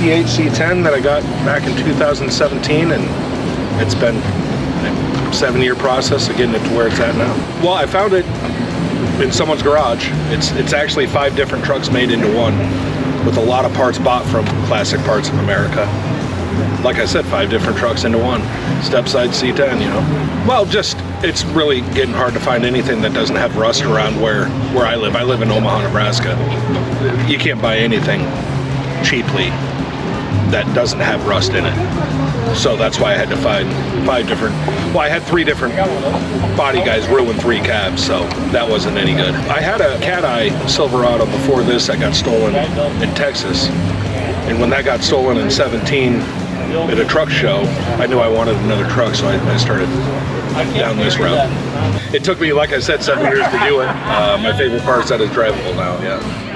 58 C10 that I got back in 2017, and it's been a 7-year process of getting it to where it's at now. Well, I found it in someone's garage. It's actually 5 different trucks made into one, with a lot of parts bought from Classic Parts of America. Like I said, 5 different trucks into one. Step side C10, you know. Well, just, it's really getting hard to find anything that doesn't have rust around where I live. I live in Omaha, Nebraska. You can't buy anything cheaply that doesn't have rust in it. So that's why I had to find 5 different, well, I had 3 different body guys ruin 3 cabs, so that wasn't any good. I had a Cat Eye Silverado before this that got stolen in Texas. And when that got stolen in 17 at a truck show, I knew I wanted another truck, so I started down this route. It took me, like I said, 7 years to do it. My favorite part is that it's drivable now, yeah.